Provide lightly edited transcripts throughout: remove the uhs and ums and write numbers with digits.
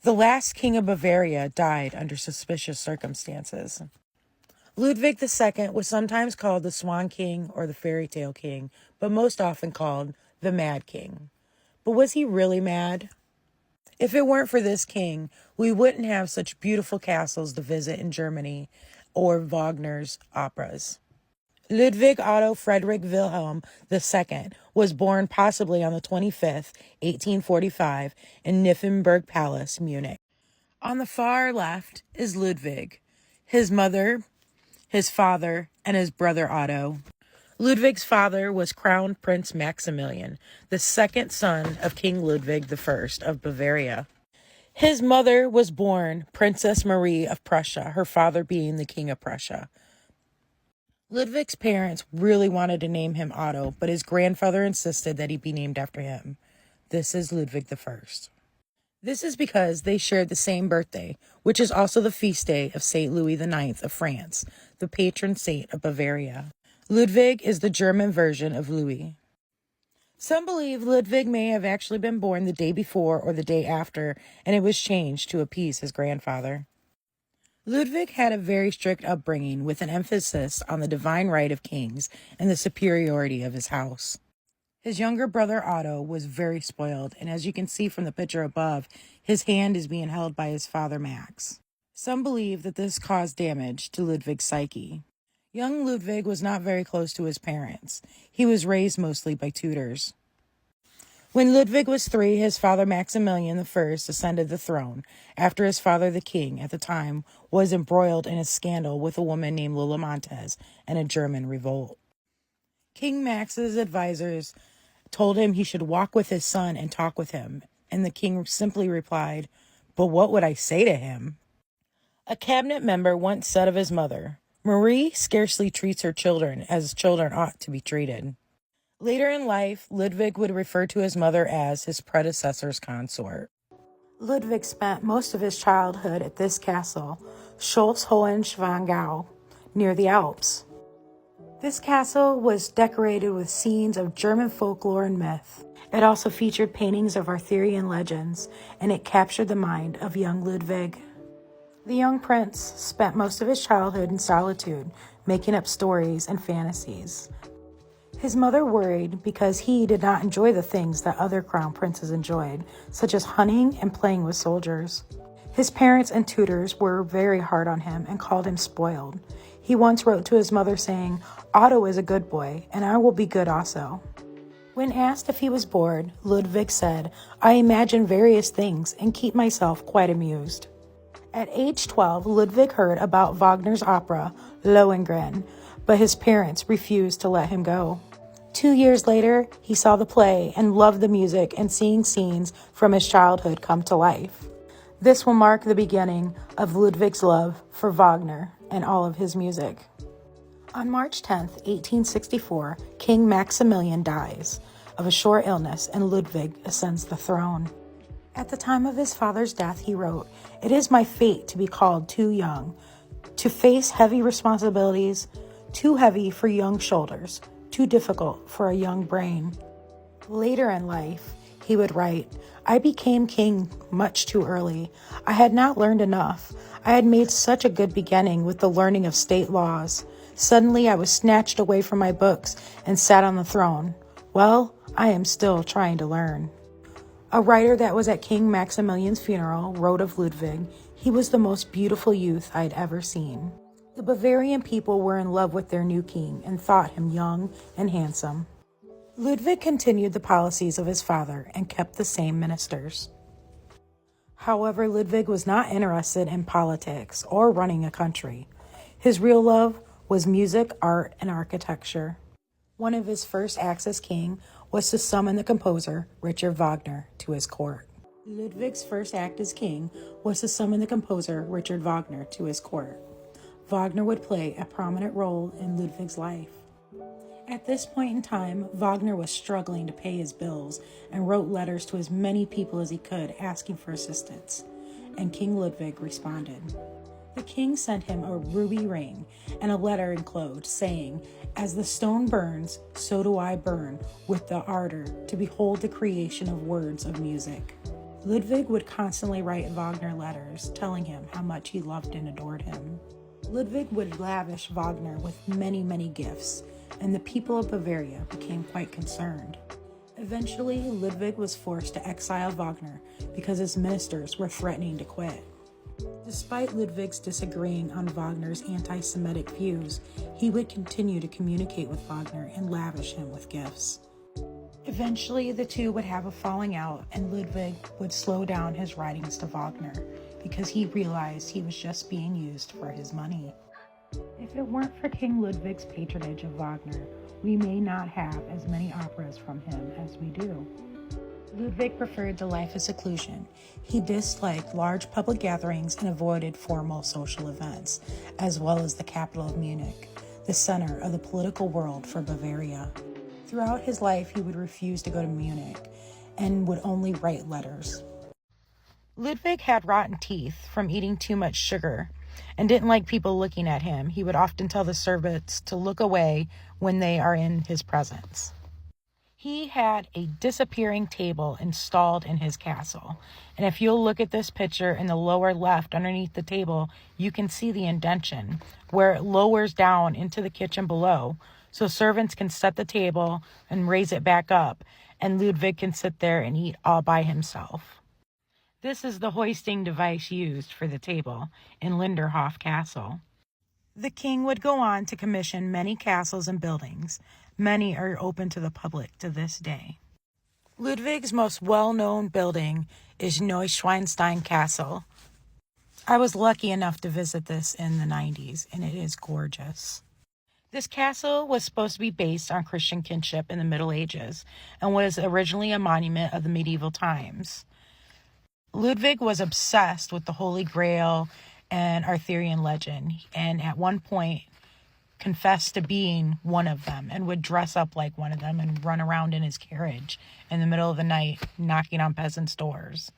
The last king of Bavaria died under suspicious circumstances. Ludwig II was sometimes called the Swan King or the Fairy Tale King, but most often called the Mad King. But was he really mad? If it weren't for this king, we wouldn't have such beautiful castles to visit in Germany or Wagner's operas. Ludwig Otto Friedrich Wilhelm II was born possibly on the 25th, 1845, in Nymphenburg Palace, Munich. On the far left is Ludwig, his mother, his father, and his brother Otto. Ludwig's father was Crown Prince Maximilian, the second son of King Ludwig I of Bavaria. His mother was born Princess Marie of Prussia, her father being the King of Prussia. Ludwig's parents really wanted to name him Otto, but his grandfather insisted that he be named after him. This is Ludwig I. This is because they shared the same birthday, which is also the feast day of St. Louis IX of France, the patron saint of Bavaria. Ludwig is the German version of Louis. Some believe Ludwig may have actually been born the day before or the day after, and it was changed to appease his grandfather. Ludwig had a very strict upbringing with an emphasis on the divine right of kings and the superiority of his house. His younger brother Otto was very spoiled, and as you can see from the picture above, his hand is being held by his father Max. Some believe that this caused damage to Ludwig's psyche. Young Ludwig was not very close to his parents. He was raised mostly by tutors. When Ludwig was 3, his father Maximilian I ascended the throne, after his father the king, at the time, was embroiled in a scandal with a woman named Lola Montez and a German revolt. King Max's advisors told him he should walk with his son and talk with him, and the king simply replied, "But what would I say to him?" A cabinet member once said of his mother, "Marie scarcely treats her children as children ought to be treated." Later in life, Ludwig would refer to his mother as his predecessor's consort. Ludwig spent most of his childhood at this castle, Schloss-Hohenschwangau, near the Alps. This castle was decorated with scenes of German folklore and myth. It also featured paintings of Arthurian legends, and it captured the mind of young Ludwig. The young prince spent most of his childhood in solitude, making up stories and fantasies. His mother worried because he did not enjoy the things that other crown princes enjoyed, such as hunting and playing with soldiers. His parents and tutors were very hard on him and called him spoiled. He once wrote to his mother saying, "Otto is a good boy, and I will be good also." When asked if he was bored, Ludwig said, "I imagine various things and keep myself quite amused." At age 12, Ludwig heard about Wagner's opera, Lohengrin, but his parents refused to let him go. 2 years later, he saw the play and loved the music and seeing scenes from his childhood come to life. This will mark the beginning of Ludwig's love for Wagner and all of his music. On March 10th, 1864, King Maximilian dies of a short illness and Ludwig ascends the throne. At the time of his father's death, he wrote, "It is my fate to be called too young, to face heavy responsibilities, too heavy for young shoulders, too difficult for a young brain." Later in life, he would write, "I became king much too early. I had not learned enough. I had made such a good beginning with the learning of state laws. Suddenly I was snatched away from my books and sat on the throne. Well, I am still trying to learn." A writer that was at King Maximilian's funeral wrote of Ludwig, "He was the most beautiful youth I had ever seen." The Bavarian people were in love with their new king and thought him young and handsome. Ludwig continued the policies of his father and kept the same ministers. However, Ludwig was not interested in politics or running a country. His real love was music, art, and architecture. One of his first acts as king was to summon the composer Richard Wagner to his court. Ludwig's first act as king was to summon the composer Richard Wagner to his court. Wagner would play a prominent role in Ludwig's life. At this point in time, Wagner was struggling to pay his bills and wrote letters to as many people as he could asking for assistance, and King Ludwig responded. The king sent him a ruby ring and a letter enclosed saying, "As the stone burns, so do I burn with the ardor to behold the creation of words of music." Ludwig would constantly write Wagner letters telling him how much he loved and adored him. Ludwig would lavish Wagner with many, many gifts, and the people of Bavaria became quite concerned. Eventually, Ludwig was forced to exile Wagner because his ministers were threatening to quit. Despite Ludwig's disagreeing on Wagner's anti-Semitic views, he would continue to communicate with Wagner and lavish him with gifts. Eventually, the two would have a falling out, and Ludwig would slow down his writings to Wagner because he realized he was just being used for his money. If it weren't for King Ludwig's patronage of Wagner, we may not have as many operas from him as we do. Ludwig preferred the life of seclusion. He disliked large public gatherings and avoided formal social events, as well as the capital of Munich, the center of the political world for Bavaria. Throughout his life, he would refuse to go to Munich and would only write letters. Ludwig had rotten teeth from eating too much sugar and didn't like people looking at him. He would often tell the servants to look away when they are in his presence. He had a disappearing table installed in his castle. And if you'll look at this picture in the lower left underneath the table, you can see the indentation where it lowers down into the kitchen below. So servants can set the table and raise it back up, and Ludwig can sit there and eat all by himself. This is the hoisting device used for the table in Linderhof Castle. The king would go on to commission many castles and buildings. Many are open to the public to this day. Ludwig's most well-known building is Neuschwanstein Castle. I was lucky enough to visit this in the 90s, and it is gorgeous. This castle was supposed to be based on Christian kinship in the Middle Ages and was originally a monument of the medieval times. Ludwig was obsessed with the Holy Grail and Arthurian legend, and at one point confessed to being one of them and would dress up like one of them and run around in his carriage in the middle of the night knocking on peasants' doors.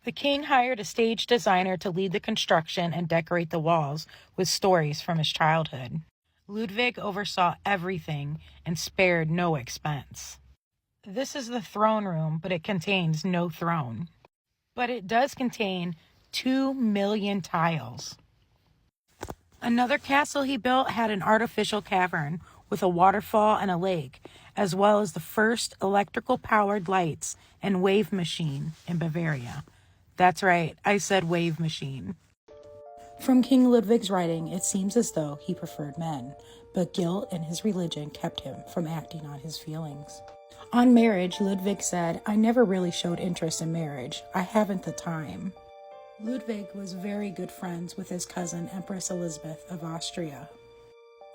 The king hired a stage designer to lead the construction and decorate the walls with stories from his childhood. Ludwig oversaw everything and spared no expense. This is the throne room, but it contains no throne. But it does contain 2 million tiles. Another castle he built had an artificial cavern with a waterfall and a lake, as well as the first electrical-powered lights and wave machine in Bavaria. That's right, I said wave machine. From King Ludwig's writing, it seems as though he preferred men, but guilt and his religion kept him from acting on his feelings. On marriage, Ludwig said, "I never really showed interest in marriage. I haven't the time." Ludwig was very good friends with his cousin, Empress Elizabeth of Austria.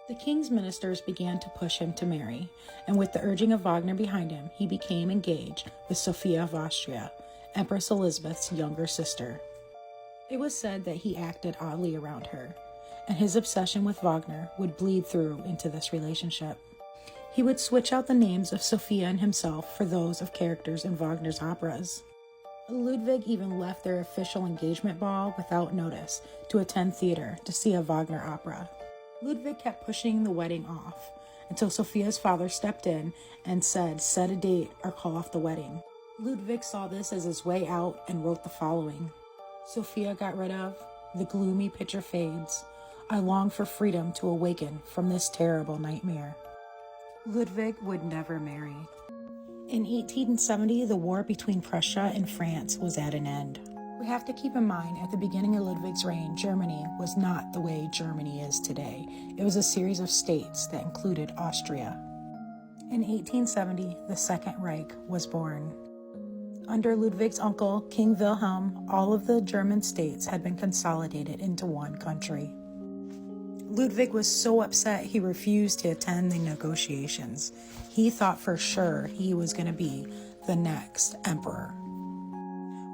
The king's ministers began to push him to marry, and with the urging of Wagner behind him, he became engaged with Sophia of Austria, Empress Elizabeth's younger sister. It was said that he acted oddly around her, and his obsession with Wagner would bleed through into this relationship. He would switch out the names of Sophia and himself for those of characters in Wagner's operas. Ludwig even left their official engagement ball without notice to attend theater to see a Wagner opera. Ludwig kept pushing the wedding off until Sophia's father stepped in and said, "Set a date or call off the wedding." Ludwig saw this as his way out and wrote the following. Sophia got rid of, the gloomy picture fades. I long for freedom to awaken from this terrible nightmare. Ludwig would never marry. In 1870, the war between Prussia and France was at an end. We have to keep in mind, at the beginning of Ludwig's reign, Germany was not the way Germany is today. It was a series of states that included Austria. In 1870, the Second Reich was born. Under Ludwig's uncle, King Wilhelm, all of the German states had been consolidated into one country. Ludwig was so upset he refused to attend the negotiations. He thought for sure he was going to be the next emperor.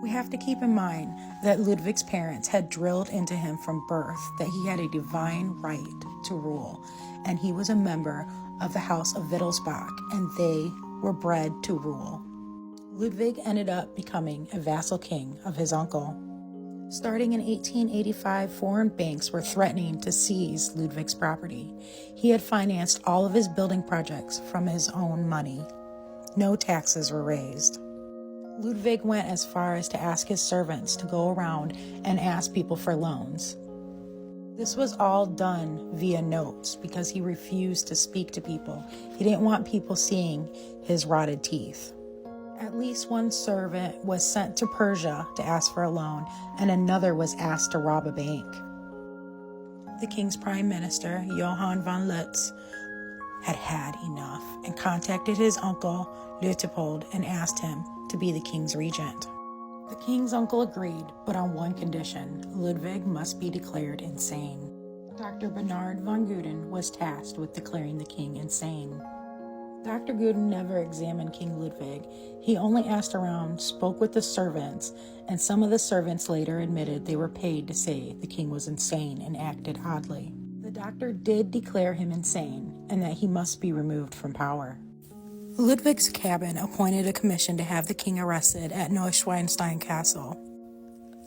We have to keep in mind that Ludwig's parents had drilled into him from birth that he had a divine right to rule, and he was a member of the House of Wittelsbach, and they were bred to rule. Ludwig ended up becoming a vassal king of his uncle. Starting in 1885, foreign banks were threatening to seize Ludwig's property. He had financed all of his building projects from his own money. No taxes were raised. Ludwig went as far as to ask his servants to go around and ask people for loans. This was all done via notes because he refused to speak to people. He didn't want people seeing his rotted teeth. At least one servant was sent to Persia to ask for a loan, and another was asked to rob a bank. The king's prime minister, Johann von Lutz, had had enough and contacted his uncle, Leopold, and asked him to be the king's regent. The king's uncle agreed, but on one condition: Ludwig must be declared insane. Dr. Bernard von Guden was tasked with declaring the king insane. Dr. Guden never examined King Ludwig. He only asked around, spoke with the servants, and some of the servants later admitted they were paid to say the king was insane and acted oddly. The doctor did declare him insane and that he must be removed from power. Ludwig's cabinet appointed a commission to have the king arrested at Neuschwanstein Castle.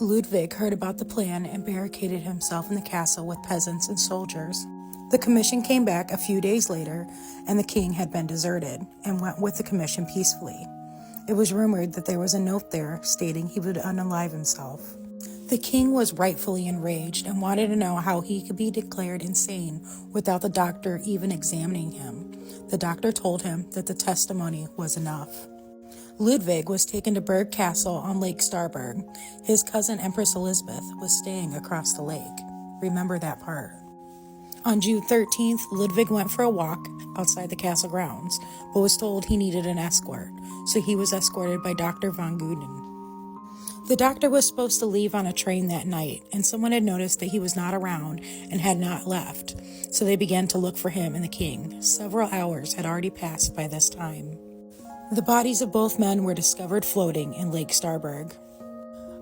Ludwig heard about the plan and barricaded himself in the castle with peasants and soldiers. The commission came back a few days later, and the king had been deserted and went with the commission peacefully. It was rumored that there was a note there stating he would unalive himself. The king was rightfully enraged and wanted to know how he could be declared insane without the doctor even examining him. The doctor told him that the testimony was enough. Ludwig was taken to Berg Castle on Lake Starburg. His cousin Empress Elizabeth was staying across the lake. Remember that part. On June 13th, Ludwig went for a walk outside the castle grounds, but was told he needed an escort, so he was escorted by Dr. von Guden. The doctor was supposed to leave on a train that night, and someone had noticed that he was not around and had not left, so they began to look for him and the king. Several hours had already passed by this time. The bodies of both men were discovered floating in Lake Starburg.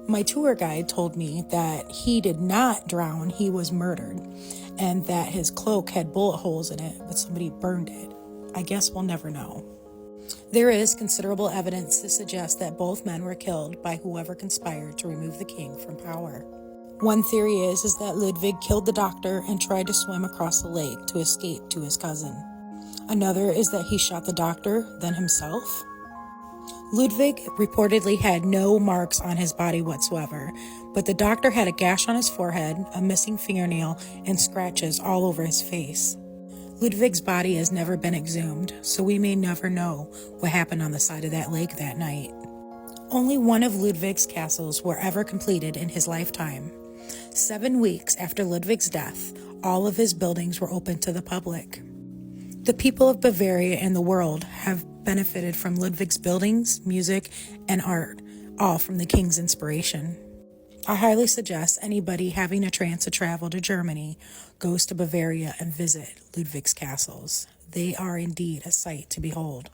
My tour guide told me that he did not drown, he was murdered, and that his cloak had bullet holes in it, but somebody burned it. I guess we'll never know. There is considerable evidence to suggest that both men were killed by whoever conspired to remove the king from power. One theory is that Ludwig killed the doctor and tried to swim across the lake to escape to his cousin. Another is that he shot the doctor, then himself. Ludwig reportedly had no marks on his body whatsoever, but the doctor had a gash on his forehead, a missing fingernail, and scratches all over his face. Ludwig's body has never been exhumed, so we may never know what happened on the side of that lake that night. Only one of Ludwig's castles were ever completed in his lifetime. 7 weeks after Ludwig's death, all of his buildings were open to the public. The people of Bavaria and the world have benefited from Ludwig's buildings, music, and art, all from the king's inspiration. I highly suggest anybody having a chance to travel to Germany goes to Bavaria and visit Ludwig's castles. They are indeed a sight to behold.